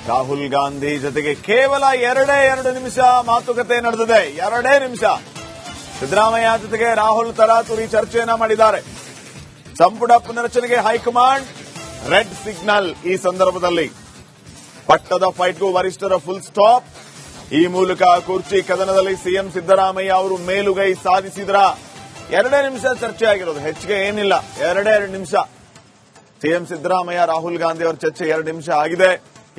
ರಾಹುಲ್ ಗಾಂಧಿ ಜೊತೆಗೆ ಕೇವಲ 2 ನಿಮಿಷ ಮಾತುಕತೆ ನಡೆದಿದೆ. 2 ನಿಮಿಷ ಸಿದ್ದರಾಮಯ್ಯ ಜೊತೆಗೆ ರಾಹುಲ್ ತರಾತುರಿ ಚರ್ಚೆಯನ್ನ ಮಾಡಿದ್ದಾರೆ. ಸಂಪುಟ ಪುನರಚನೆಗೆ ಹೈಕಮಾಂಡ್ ರೆಡ್ ಸಿಗ್ನಲ್. ಈ ಸಂದರ್ಭದಲ್ಲಿ ಪಟ್ಟದ ಫೈಟ್ಗೂ ವರಿಷ್ಠರ ಫುಲ್ ಸ್ಟಾಪ್. ಈ ಮೂಲಕ ಕುರ್ಚಿ ಕದನದಲ್ಲಿ ಸಿಎಂ ಸಿದ್ದರಾಮಯ್ಯ ಅವರು ಮೇಲುಗೈ ಸಾಧಿಸಿದ್ರ. 2 ನಿಮಿಷ ಚರ್ಚೆ ಆಗಿರೋದು, ಹೆಚ್ಚಿಗೆ ಏನಿಲ್ಲ. 2 ನಿಮಿಷ ಸಿಎಂ ಸಿದ್ದರಾಮಯ್ಯ ರಾಹುಲ್ ಗಾಂಧಿ ಅವರ ಚರ್ಚೆ 2 ನಿಮಿಷ ಆಗಿದೆ.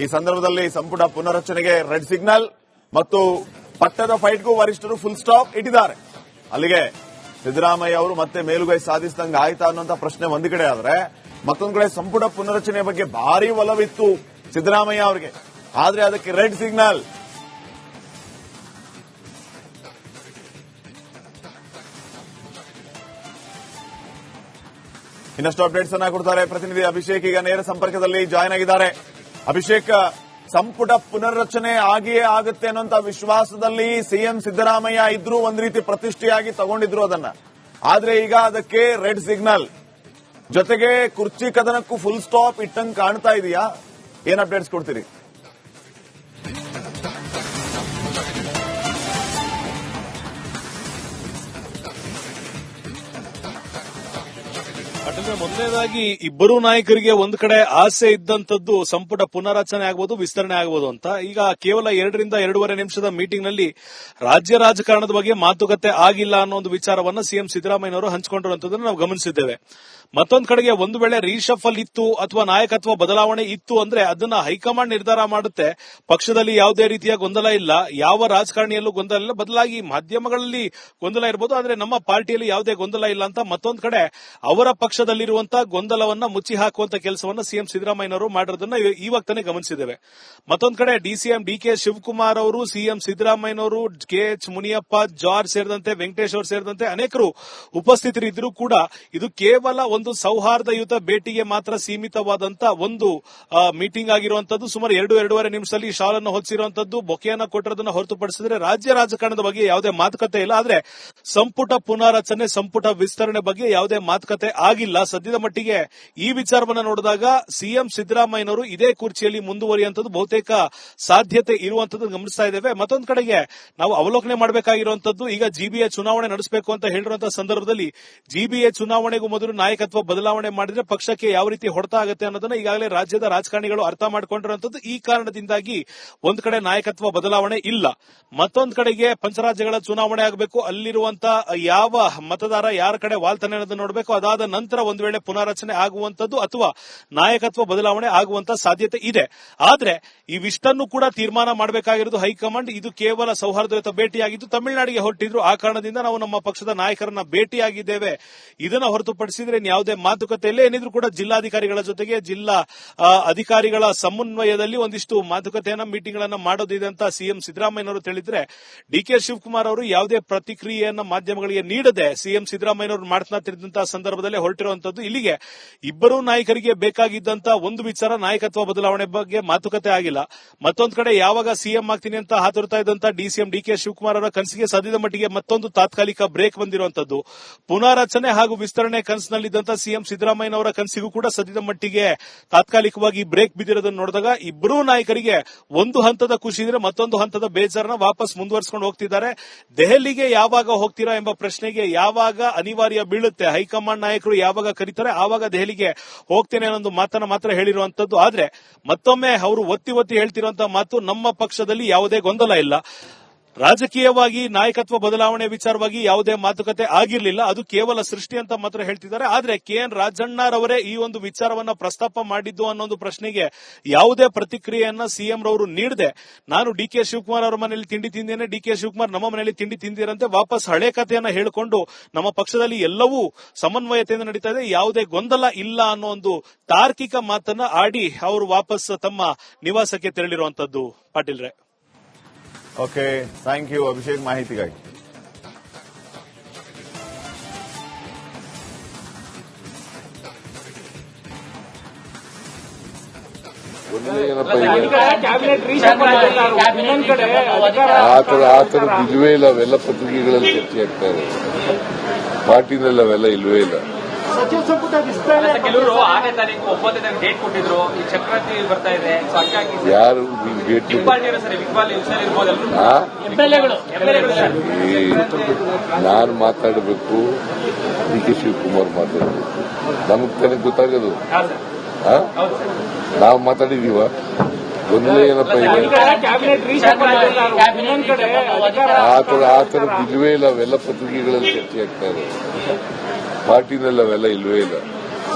ಈ ಸಂದರ್ಭದಲ್ಲಿ ಸಂಪುಟ ಪುನರಚನೆಗೆ ರೆಡ್ ಸಿಗ್ನಲ್ ಮತ್ತು ಪಟ್ಟದ ಫೈಟ್ಗೂ ವರಿಷ್ಠರು ಫುಲ್ ಸ್ಟಾಪ್ ಇಟ್ಟಿದ್ದಾರೆ. ಅಲ್ಲಿಗೆ ಸಿದ್ದರಾಮಯ್ಯ ಅವರು ಮತ್ತೆ ಮೇಲುಗೈ ಸಾಧಿಸಿದಂಗೆ ಆಯ್ತಾ ಅನ್ನೋಂಥ ಪ್ರಶ್ನೆ ಒಂದು ಕಡೆ ಆದ್ರೆ, ಮತ್ತೊಂದು ಕಡೆ ಸಂಪುಟ ಪುನರಚನೆ ಬಗ್ಗೆ ಭಾರಿ ಒಲವಿತ್ತು ಸಿದ್ದರಾಮಯ್ಯ ಅವರಿಗೆ. ಆದ್ರೆ ಅದಕ್ಕೆ ರೆಡ್ ಸಿಗ್ನಲ್. ಇನ್ನಷ್ಟು ಅಪ್ಡೇಟ್ಸ್ ಅನ್ನ ಕೊಡ್ತಾರೆ ಪ್ರತಿನಿಧಿ ಅಭಿಷೇಕ್. ಈಗ ನೇರ ಸಂಪರ್ಕದಲ್ಲಿ ಜಾಯ್ನ್ ಆಗಿದ್ದಾರೆ. ಅಭಿಷೇಕ್, ಸಂಪುಟ ಪುನರ್ರಚನೆ ಆಗಿಯೇ ಆಗುತ್ತೆ ಅನ್ನೋಂತ ವಿಶ್ವಾಸದಲ್ಲಿ ಸಿಎಂ ಸಿದ್ದರಾಮಯ್ಯ ಇದ್ರು, ಒಂದ್ ರೀತಿ ಪ್ರತಿಷ್ಠೆಯಾಗಿ ತಗೊಂಡಿದ್ರು ಅದನ್ನ. ಆದ್ರೆ ಈಗ ಅದಕ್ಕೆ ರೆಡ್ ಸಿಗ್ನಲ್ ಜೊತೆಗೆ ಕುರ್ಚಿ ಕದನಕ್ಕೂ ಫುಲ್ ಸ್ಟಾಪ್ ಇಟ್ಟಂಗ್ ಕಾಣ್ತಾ ಇದೆಯಾ? ಏನ್ ಅಪ್ಡೇಟ್ಸ್ ಕೊಡ್ತೀರಿ? ಮೊದಲನೇದಾಗಿ ಇಬ್ಬರೂ ನಾಯಕರಿಗೆ ಒಂದು ಕಡೆ ಆಸೆ ಇದ್ದಂತದ್ದು ಸಂಪುಟ ಪುನರಚನೆ ಆಗಬಹುದು, ವಿಸ್ತರಣೆ ಆಗಬಹುದು ಅಂತ. ಈಗ ಕೇವಲ 2 ರಿಂದ 2.5 ನಿಮಿಷದ ಮೀಟಿಂಗ್ ನಲ್ಲಿ ರಾಜ್ಯ ರಾಜಕಾರಣದ ಬಗ್ಗೆ ಮಾತುಕತೆ ಆಗಿಲ್ಲ ಅನ್ನೋ ಒಂದು ವಿಚಾರವನ್ನ ಸಿಎಂ ಸಿದ್ದರಾಮಯ್ಯನವರು ಹಂಚಿಕೊಂಡಿರುವಂತದನ್ನು ನಾವು ಗಮನಿಸಿದ್ದೇವೆ. ಮತ್ತೊಂದು ಕಡೆಗೆ ಒಂದು ವೇಳೆ ರೀಶಫಲ್ ಇತ್ತು ಅಥವಾ ನಾಯಕತ್ವ ಬದಲಾವಣೆ ಇತ್ತು ಅಂದ್ರೆ ಅದನ್ನ ಹೈಕಮಾಂಡ್ ನಿರ್ಧಾರ ಮಾಡುತ್ತೆ. ಪಕ್ಷದಲ್ಲಿ ಯಾವುದೇ ರೀತಿಯ ಗೊಂದಲ ಇಲ್ಲ, ಯಾವ ರಾಜಕಾರಣಿಯಲ್ಲೂ ಗೊಂದಲ ಇಲ್ಲ. ಬದಲಾಗಿ ಮಾಧ್ಯಮಗಳಲ್ಲಿ ಗೊಂದಲ ಇರಬಹುದು, ಆದ್ರೆ ನಮ್ಮ ಪಾರ್ಟಿಯಲ್ಲಿ ಯಾವುದೇ ಗೊಂದಲ ಇಲ್ಲ ಅಂತ ಮತ್ತೊಂದು ಕಡೆ ಅವರ ಪಕ್ಷದಲ್ಲಿರುವಂತಹ ಗೊಂದಲವನ್ನ ಮುಚ್ಚಿ ಹಾಕುವಂತ ಕೆಲಸವನ್ನ ಸಿಎಂ ಸಿದ್ದರಾಮಯ್ಯನವರು ಮಾಡಿರೋದನ್ನ ಇವಾಗ ತಾನೇ ಗಮನಿಸಿದ್ದೇವೆ. ಮತ್ತೊಂದು ಕಡೆ ಡಿಸಿಎಂ ಡಿಕೆ ಶಿವಕುಮಾರ್ ಅವರು, ಸಿಎಂ ಸಿದ್ದರಾಮಯ್ಯನವರು, ಕೆಎಚ್ ಮುನಿಯಪ್ಪ, ಜಾರ್ಜ್ ಸೇರಿದಂತೆ ವೆಂಕಟೇಶ್ ಅವರು ಸೇರಿದಂತೆ ಅನೇಕರು ಉಪಸ್ಥಿತರಿದ್ದರೂ ಕೂಡ ಇದು ಕೇವಲ ಒಂದು ಸೌಹಾರ್ದಯುತ ಭೇಟಿಗೆ ಮಾತ್ರ ಸೀಮಿತವಾದಂತ ಒಂದು ಮೀಟಿಂಗ್ ಆಗಿರುವಂತದ್ದು. ಸುಮಾರು 2.5 ನಿಮಿಷದಲ್ಲಿ ಶಾಲನ್ನು ಹೊಚ್ಚಿರುವಂತದ್ದು, ಬೊಕೆಯನ್ನ ಕೊಟ್ಟಿರೋದನ್ನ ಹೊರತುಪಡಿಸಿದ್ರೆ ರಾಜ್ಯ ರಾಜಕಾರಣದ ಬಗ್ಗೆ ಯಾವುದೇ ಮಾತುಕತೆ ಇಲ್ಲ. ಆದ್ರೆ ಸಂಪುಟ ಪುನಾರಚನೆ, ಸಂಪುಟ ವಿಸ್ತರಣೆ ಬಗ್ಗೆ ಯಾವುದೇ ಮಾತುಕತೆ ಆಗಿಲ್ಲ. ಸದ್ಯದ ಮಟ್ಟಿಗೆ ಈ ವಿಚಾರವನ್ನ ನೋಡಿದಾಗ ಸಿಎಂ ಸಿದ್ದರಾಮಯ್ಯನವರು ಇದೇ ಕುರ್ಚಿಯಲ್ಲಿ ಮುಂದುವರಿಯುವಂತದ್ದು ಬಹುತೇಕ ಸಾಧ್ಯತೆ ಇರುವಂತದ್ದು ಗಮನಿಸ್ತಾ ಇದ್ದೇವೆ. ಮತ್ತೊಂದು ಕಡೆಗೆ ನಾವು ಅವಲೋಕನೆ ಮಾಡಬೇಕಾಗಿರುವಂತದ್ದು, ಈಗ ಜಿಬಿಎ ಚುನಾವಣೆ ನಡೆಸಬೇಕು ಅಂತ ಹೇಳಿರುವಂತಹ ಸಂದರ್ಭದಲ್ಲಿ ಜಿಬಿಎ ಚುನಾವಣೆಗೂ ಮೊದಲು ನಾಯಕತ್ವ ಬದಲಾವಣೆ ಮಾಡಿದ್ರೆ ಪಕ್ಷಕ್ಕೆ ಯಾವ ರೀತಿ ಹೊಡೆತ ಆಗುತ್ತೆ ಅನ್ನೋದನ್ನ ಈಗಾಗಲೇ ರಾಜ್ಯದ ರಾಜಕಾರಣಿಗಳು ಅರ್ಥ ಮಾಡಿಕೊಂಡಿರುವಂತದ್ದು. ಈ ಕಾರಣದಿಂದಾಗಿ ಒಂದ್ ಕಡೆ ನಾಯಕತ್ವ ಬದಲಾವಣೆ ಇಲ್ಲ, ಮತ್ತೊಂದು ಕಡೆಗೆ ಪಂಚರಾಜ್ಯಗಳ ಚುನಾವಣೆ ಆಗಬೇಕು. ಅಲ್ಲಿರುವಂತಹ ಯಾವ ಮತದಾರ ಯಾರ ಕಡೆ ವಾಲ್ತಾನೆ ಅನ್ನೋದನ್ನ ನೋಡಬೇಕು. ಅದಾದ ನಂತರ ಒಂದು ವೇಳೆ ಪುನಾರಚನೆ ಆಗುವಂತದ್ದು ಅಥವಾ ನಾಯಕತ್ವ ಬದಲಾವಣೆ ಆಗುವಂತ ಸಾಧ್ಯತೆ ಇದೆ. ಆದ್ರೆ ಇವಿಷ್ಟನ್ನು ಕೂಡ ತೀರ್ಮಾನ ಮಾಡಬೇಕಾಗಿರೋದು ಹೈಕಮಾಂಡ್. ಇದು ಕೇವಲ ಸೌಹಾರ್ದಯುತ ಭೇಟಿಯಾಗಿದ್ದು ತಮಿಳುನಾಡಿಗೆ ಹೊರಟಿದ್ರು, ಆ ಕಾರಣದಿಂದ ನಾವು ನಮ್ಮ ಪಕ್ಷದ ನಾಯಕರನ್ನ ಭೇಟಿಯಾಗಿದ್ದೇವೆ. ಇದನ್ನ ಹೊರತುಪಡಿಸಿದ್ರೆ ಯಾವುದೇ ಮಾತುಕತೆಯಲ್ಲೇ ಏನಿದ್ರು ಕೂಡ ಜಿಲ್ಲಾಧಿಕಾರಿಗಳ ಜೊತೆಗೆ ಜಿಲ್ಲಾ ಅಧಿಕಾರಿಗಳ ಸಮನ್ವಯದಲ್ಲಿ ಒಂದಿಷ್ಟು ಮಾತುಕತೆಯನ್ನ ಮೀಟಿಂಗ್ ಗಳನ್ನ ಮಾಡೋದಿದೆ ಅಂತ ಸಿಎಂ ಸಿದ್ದರಾಮಯ್ಯನವರು ತಿಳಿದ್ರೆ, ಡಿಕೆ ಶಿವಕುಮಾರ್ ಅವರು ಯಾವುದೇ ಪ್ರತಿಕ್ರಿಯೆಯನ್ನ ಮಾಧ್ಯಮಗಳಿಗೆ ನೀಡದೆ ಸಿಎಂ ಸಿದ್ದರಾಮಯ್ಯನವರು ಮಾತನಾಡುತ್ತಿದ್ದಂತಹ ಸಂದರ್ಭದಲ್ಲಿ ಹೊರಟಿರುವಂತದ್ದು. ಇಲ್ಲಿಗೆ ಇಬ್ಬರೂ ನಾಯಕರಿಗೆ ಬೇಕಾಗಿದ್ದಂತ ಒಂದು ವಿಚಾರ ನಾಯಕತ್ವ ಬದಲಾವಣೆ ಬಗ್ಗೆ ಮಾತುಕತೆ ಆಗಿಲ್ಲ. ಮತ್ತೊಂದು ಕಡೆ ಯಾವಾಗ ಸಿಎಂ ಆಗ್ತೀನಿ ಅಂತ ಹಾತೊರ್ತಾ ಇದ್ದಂತ ಡಿಸಿಎಂ ಡಿಕೆ ಶಿವಕುಮಾರ್ ಅವರ ಕನಸಿಗೆ ಸದ್ಯದ ಮಟ್ಟಿಗೆ ಮತ್ತೊಂದು ತಾತ್ಕಾಲಿಕ ಬ್ರೇಕ್ ಬಂದಿರುವಂತದ್ದು. ಪುನಾರಚನೆ ಹಾಗೂ ವಿಸ್ತರಣೆ ಕನಸಿನಲ್ಲಿದ್ದಂತ ಸಿಎಂ ಸಿದ್ದರಾಮಯ್ಯನವರ ಕನಸಿಗೂ ಕೂಡ ಸದ್ಯದ ಮಟ್ಟಿಗೆ ತಾತ್ಕಾಲಿಕವಾಗಿ ಬ್ರೇಕ್ ಬಿದ್ದಿರೋದನ್ನು ನೋಡಿದಾಗ ಇಬ್ಬರೂ ನಾಯಕರಿಗೆ ಒಂದು ಹಂತದ ಖುಷಿ ಇದ್ರೆ ಮತ್ತೊಂದು ಹಂತದ ಬೇಜಾರನ್ನ ವಾಪಸ್ ಮುಂದುವರಿಸಿಕೊಂಡು ಹೋಗ್ತಿದ್ದಾರೆ. ದೆಹಲಿಗೆ ಯಾವಾಗ ಹೋಗ್ತೀರಾ ಎಂಬ ಪ್ರಶ್ನೆಗೆ ಯಾವಾಗ ಅನಿವಾರ್ಯ ಬೀಳುತ್ತೆ, ಹೈಕಮಾಂಡ್ ನಾಯಕರು ಯಾವಾಗ ಕರೀತಾರೆ ಆವಾಗ ದೆಹಲಿಗೆ ಹೋಗ್ತೇನೆ ಅನ್ನೋ ಮಾತನ್ನ ಮಾತ್ರ ಹೇಳಿರುವಂತದ್ದು. ಆದ್ರೆ ಮತ್ತೊಮ್ಮೆ ಅವರು ಒತ್ತಿ ಹೇಳ್ತಿರುವಂತಹ ಮಾತು, ನಮ್ಮ ಪಕ್ಷದಲ್ಲಿ ಯಾವುದೇ ಗೊಂದಲ ಇಲ್ಲ, ರಾಜಕೀಯವಾಗಿ ನಾಯಕತ್ವ ಬದಲಾವಣೆ ವಿಚಾರವಾಗಿ ಯಾವುದೇ ಮಾತುಕತೆ ಆಗಿರಲಿಲ್ಲ, ಅದು ಕೇವಲ ಸೃಷ್ಟಿ ಅಂತ ಮಾತ್ರ ಹೇಳ್ತಿದ್ದಾರೆ. ಆದ್ರೆ ಕೆಎನ್ ರಾಜಣ್ಣರವರೇ ಈ ಒಂದು ವಿಚಾರವನ್ನ ಪ್ರಸ್ತಾಪ ಮಾಡಿದ್ದು ಅನ್ನೊಂದು ಪ್ರಶ್ನೆಗೆ ಯಾವುದೇ ಪ್ರತಿಕ್ರಿಯೆಯನ್ನ ಸಿಎಂ ರವರು ನೀಡದೆ, ನಾನು ಡಿಕೆ ಶಿವಕುಮಾರ್ ಅವರ ಮನೆಯಲ್ಲಿ ತಿಂಡಿ ತಿಂದೇನೆ, ಡಿಕೆ ಶಿವಕುಮಾರ್ ನಮ್ಮ ಮನೆಯಲ್ಲಿ ತಿಂಡಿ ತಿಂದಿರಂತೆ ವಾಪಸ್ ಹಳೆ ಕಥೆಯನ್ನ ಹೇಳಿಕೊಂಡು ನಮ್ಮ ಪಕ್ಷದಲ್ಲಿ ಎಲ್ಲವೂ ಸಮನ್ವಯತೆಯಿಂದ ನಡೀತಾ ಇದೆ, ಯಾವುದೇ ಗೊಂದಲ ಇಲ್ಲ ಅನ್ನೋ ಒಂದು ತಾರ್ಕಿಕ ಮಾತನ್ನ ಆಡಿ ಅವರು ವಾಪಸ್ ತಮ್ಮ ನಿವಾಸಕ್ಕೆ ತೆರಳಿರುವಂತದ್ದು. ಪಾಟೀಲ್ ರೇ. ಓಕೆ, ಥ್ಯಾಂಕ್ ಯು ಅಭಿಷೇಕ್ ಮಾಹಿತಿಗಾಗಿ. ಆತರ ಇಲ್ವೇ ಇಲ್ಲ, ಅವೆಲ್ಲ ಪತ್ರಿಕೆಗಳಲ್ಲಿ ಚರ್ಚೆ ಆಗ್ತಾ ಇದೆ. ಪಾರ್ಟಿನಲ್ಲಿ ಅವೆಲ್ಲ ಇಲ್ವೇ ಇಲ್ಲ. ಸಚಿವ ಸಂಪುಟ ವಿಸ್ತರಣೆ ಕೆಲವರು 6ನೇ ತಾರೀಕು 9ನೇ ತಾರೀಕು ಡೇಟ್ ಕೊಟ್ಟಿದ್ರು. ಈ ಚಕ್ರಾಂತಿ ಬರ್ತಾ ಇದೆ, ಸೊ ಹಂಗಾಗಿ ಯಾರು ಡೇಟ್ ಇಕ್ಬಾಲ್ ಸರ್, ಇಕ್ಬಾಲ್ ಇರ್ಬೋದಲ್ಲ ಎಂಎಲ್ಎಗಳು ನಾನು ಮಾತಾಡಬೇಕು, ಡಿ ಕೆ ಶಿವಕುಮಾರ್ ಮಾತಾಡಬೇಕು. ನಮಗ್ ತಾನೇ ಗೊತ್ತಾಗೋದು. ನಾವು ಮಾತಾಡಿದೀವ? ಒಂದೇ ಏನಪ್ಪ ಇದೆ, ಕ್ಯಾಬಿನೆಟ್ ಇನ್ನೊಂದ್ ಕಡೆ ಆ ಥರದ್ದು ಇಲ್ವೇ ಇಲ್ಲ. ಅವೆಲ್ಲ ಪತ್ರಿಕೆಗಳಲ್ಲಿ ಚರ್ಚೆ ಆಗ್ತಾ ಇದೆ, ಪಾರ್ಟಿನಲ್ಲಿ ಅವೆಲ್ಲ ಇಲ್ವೇ ಇಲ್ಲ.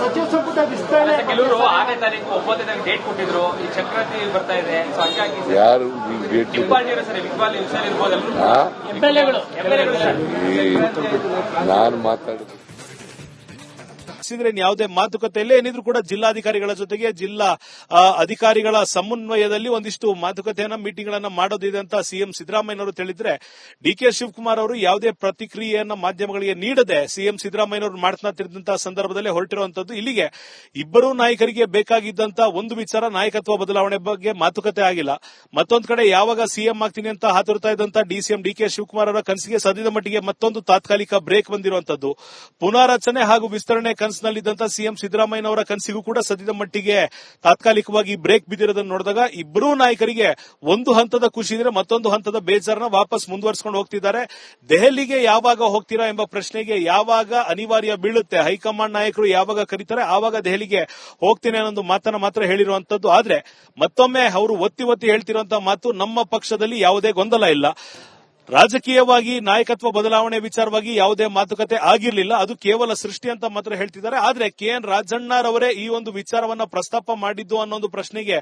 ಸಚಿವ ಸಂಪುಟ ವಿಸ್ತರಣೆ ಕೆಲವರು 6ನೇ ತಾರೀಕು 9ನೇ ತಾರೀಕು ಡೇಟ್ ಕೊಟ್ಟಿದ್ರು. ಈ ಚಕ್ರಾಂತಿ ಬರ್ತಾ ಇದೆ, ಸೊ ಹಂಗಾಗಿ ಯಾರು ಡೇಟ್ ಇಕ್ಬಾಲ್ ಸರ್, ಇಕ್ಬಾಲ್ ಇರ್ಬೋದಲ್ಲ ಎಂಎಲ್ಎಗಳು ನಾನು ಮಾತಾಡಬೇಕು. ಯಾವುದೇ ಮಾತುಕತೆಯಲ್ಲೇ ಏನಿದ್ರು ಕೂಡ ಜಿಲ್ಲಾಧಿಕಾರಿಗಳ ಜೊತೆಗೆ ಜಿಲ್ಲಾ ಅಧಿಕಾರಿಗಳ ಸಮನ್ವಯದಲ್ಲಿ ಒಂದಿಷ್ಟು ಮಾತುಕತೆಯನ್ನ ಮೀಟಿಂಗ್ ಗಳನ್ನ ಮಾಡೋದಿದೆ ಅಂತ ಸಿಎಂ ಸಿದ್ದರಾಮಯ್ಯನವರು ತಿಳಿದ್ರೆ, ಡಿ ಕೆ ಶಿವಕುಮಾರ್ ಅವರು ಯಾವುದೇ ಪ್ರತಿಕ್ರಿಯೆಯನ್ನ ಮಾಧ್ಯಮಗಳಿಗೆ ನೀಡದೆ ಸಿಎಂ ಸಿದ್ದರಾಮಯ್ಯನವರು ಮಾತನಾಡುತ್ತಿದ್ದಂತಹ ಸಂದರ್ಭದಲ್ಲಿ ಹೊರಟಿರುವಂತದ್ದು. ಇಲ್ಲಿಗೆ ಇಬ್ಬರೂ ನಾಯಕರಿಗೆ ಬೇಕಾಗಿದ್ದಂತ ಒಂದು ವಿಚಾರ, ನಾಯಕತ್ವ ಬದಲಾವಣೆ ಬಗ್ಗೆ ಮಾತುಕತೆ ಆಗಿಲ್ಲ. ಮತ್ತೊಂದು ಕಡೆ ಯಾವಾಗ ಸಿಎಂ ಆಗ್ತೀನಿ ಅಂತ ಹಾತೊರ್ತಾ ಇದ್ದಂತ ಡಿಸಿಎಂ ಡಿ ಕೆ ಶಿವಕುಮಾರ್ ಅವರ ಕನಸಿಗೆ ಸದ್ಯದ ಮಟ್ಟಿಗೆ ಮತ್ತೊಂದು ತಾತ್ಕಾಲಿಕ ಬ್ರೇಕ್ ಬಂದಿರುವಂತದ್ದು. ಪುನಾರಚನೆ ಹಾಗೂ ವಿಸ್ತರಣೆ ಕನಸಿನಲ್ಲಿದ್ದಂತ ಸಿಎಂ ಸಿದ್ದರಾಮಯ್ಯನವರ ಕನಸಿಗೂ ಕೂಡ ಸದ್ಯದ ಮಟ್ಟಿಗೆ ತಾತ್ಕಾಲಿಕವಾಗಿ ಬ್ರೇಕ್ ಬಿದ್ದಿರೋದನ್ನು ನೋಡಿದಾಗ ಇಬ್ಬರೂ ನಾಯಕರಿಗೆ ಒಂದು ಹಂತದ ಖುಷಿ ಇದ್ರೆ ಮತ್ತೊಂದು ಹಂತದ ಬೇಜಾರನ್ನ ವಾಪಸ್ ಮುಂದುವರಿಸಿಕೊಂಡು ಹೋಗ್ತಿದ್ದಾರೆ. ದೆಹಲಿಗೆ ಯಾವಾಗ ಹೋಗ್ತೀರಾ ಎಂಬ ಪ್ರಶ್ನೆಗೆ ಯಾವಾಗ ಅನಿವಾರ್ಯ ಬೀಳುತ್ತೆ, ಹೈಕಮಾಂಡ್ ನಾಯಕರು ಯಾವಾಗ ಕರೀತಾರೆ ಆವಾಗ ದೆಹಲಿಗೆ ಹೋಗ್ತೀನಿ ಅನ್ನೋ ಮಾತನ್ನ ಮಾತ್ರ ಹೇಳಿರುವಂತದ್ದು. ಆದ್ರೆ ಮತ್ತೊಮ್ಮೆ ಅವರು ಒತ್ತಿ ಒತ್ತಿ ಹೇಳ್ತಿರುವಂತಹ ಮಾತು, ನಮ್ಮ ಪಕ್ಷದಲ್ಲಿ ಯಾವುದೇ ಗೊಂದಲ ಇಲ್ಲ, ರಾಜಕೀಯವಾಗಿ ನಾಯಕತ್ವ ಬದಲಾವಣೆ ವಿಚಾರವಾಗಿ ಯಾವುದೇ ಮಾತುಕತೆ ಆಗಿರಲಿಲ್ಲ, ಅದು ಕೇವಲ ಸೃಷ್ಟಿ ಅಂತ ಮಾತ್ರ ಹೇಳ್ತಿದ್ದಾರೆ. ಆದ್ರೆ ಕೆಎನ್ ರಾಜಣ್ಣರವರೇ ಈ ಒಂದು ವಿಚಾರವನ್ನ ಪ್ರಸ್ತಾಪ ಮಾಡಿದ್ದು ಅನ್ನೋ ಪ್ರಶ್ನೆಗೆ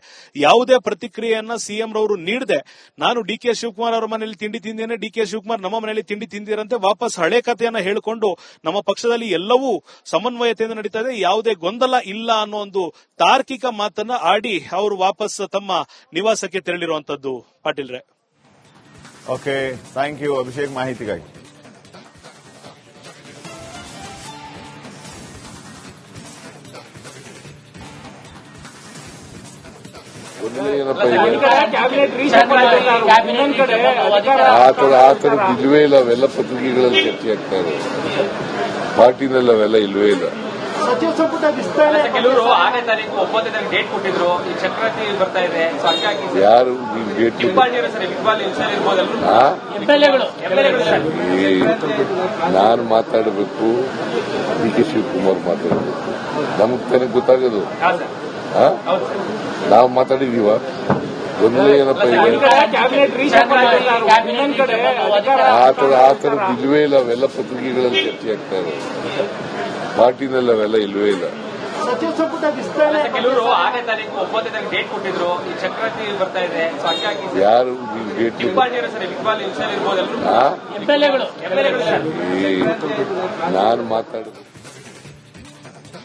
ಯಾವುದೇ ಪ್ರತಿಕ್ರಿಯೆಯನ್ನ ಸಿಎಂ ರವರು ನೀಡದೆ, ನಾನು ಡಿ ಕೆ ಶಿವಕುಮಾರ್ ಅವರ ಮನೆಯಲ್ಲಿ ತಿಂಡಿ ತಿಂದೇನೆ, ಡಿ ಕೆ ಶಿವಕುಮಾರ್ ನಮ್ಮ ಮನೆಯಲ್ಲಿ ತಿಂಡಿ ತಿಂದಿರಂತೆ ವಾಪಸ್ ಹಳೆ ಕಥೆಯನ್ನ ಹೇಳಿಕೊಂಡು ನಮ್ಮ ಪಕ್ಷದಲ್ಲಿ ಎಲ್ಲವೂ ಸಮನ್ವಯತೆಯಿಂದ ನಡೀತಾ ಇದೆ, ಯಾವುದೇ ಗೊಂದಲ ಇಲ್ಲ ಅನ್ನೋ ಒಂದು ತಾರ್ಕಿಕ ಮಾತನ್ನ ಆಡಿ ಅವರು ವಾಪಸ್ ತಮ್ಮ ನಿವಾಸಕ್ಕೆ ತೆರಳಿರುವಂತದ್ದು. ಪಾಟೀಲ್ರೆ, ಓಕೆ, ಥ್ಯಾಂಕ್ ಯು ಅಭಿಷೇಕ್ ಮಾಹಿತಿಗಾಗಿ. ಒಂದೇ ಏನಪ್ಪ ಇದೆ, ಕ್ಯಾಬಿನೆಟ್ ಇನ್ನೊಂದ್ ಕಡೆ ಆ ಥರದ್ದು ಇಲ್ವೇ ಇಲ್ಲ. ಅವೆಲ್ಲ ಪತ್ರಿಕೆಗಳಲ್ಲಿ ಚರ್ಚೆ ಆಗ್ತಾ ಇದೆ, ಪಾರ್ಟಿನಲ್ಲಿ ಅವೆಲ್ಲ ಇಲ್ವೇ ಇಲ್ಲ. ಸಚಿವ ಸಂಪುಟ ವಿಸ್ತರಣೆ ಕೆಲವರು 6ನೇ ತಾರೀಕು 9ನೇ ತಾರೀಕು ಡೇಟ್ ಕೊಟ್ಟಿದ್ರು. ಈ ಚಕ್ರಾಂತಿ ಬರ್ತಾ ಇದೆ, ಸೊ ಹಂಗಾಗಿ ಯಾರು ಡೇಟ್ ಇಕ್ಬಾಲ್ ಸರ್, ಇಕ್ಬಾಲ್ ಇರ್ಬೋದಲ್ಲ ಎಂಎಲ್ಎಗಳು ನಾನು ಮಾತಾಡಬೇಕು, ಡಿ ಕೆ ಶಿವಕುಮಾರ್ ಮಾತಾಡಬೇಕು. ನಮಗ್ ತಾನೇ ಗೊತ್ತಾಗೋದು. ನಾವು ಮಾತಾಡಿದೀವ? ಒಂದೇ ಏನಪ್ಪ ಇದೆ, ಕ್ಯಾಬಿನೆಟ್ ಇನ್ನೊಂದ್ ಕಡೆ ಆ ಥರದ್ದು ಇಲ್ವೇ ಇಲ್ಲ. ಅವೆಲ್ಲ ಪತ್ರಿಕೆಗಳಲ್ಲಿ ಚರ್ಚೆ ಆಗ್ತಾ ಇದೆ, ಪಾರ್ಟಿನಲ್ಲಿ ಅವೆಲ್ಲ ಇಲ್ವೇ ಇಲ್ಲ. ಸಚಿವ ಸಂಪುಟ ವಿಸ್ತರಣೆ ಕೆಲವರು 6ನೇ ತಾರೀಕು 9ನೇ ತಾರೀಕು ಡೇಟ್ ಕೊಟ್ಟಿದ್ರು. ಈ ಚಕ್ರಾಂತಿ ಬರ್ತಾ ಇದೆ, ಸೊ ಹಂಗಾಗಿ ಯಾರು ಡೇಟ್ ಇಕ್ಬಾಲ್ ಸರ್, ಇಕ್ಬಾಲ್ ಇರ್ಬೋದಲ್ಲ ಎಂಎಲ್ಎಗಳು ನಾನು ಮಾತಾಡಬೇಕು.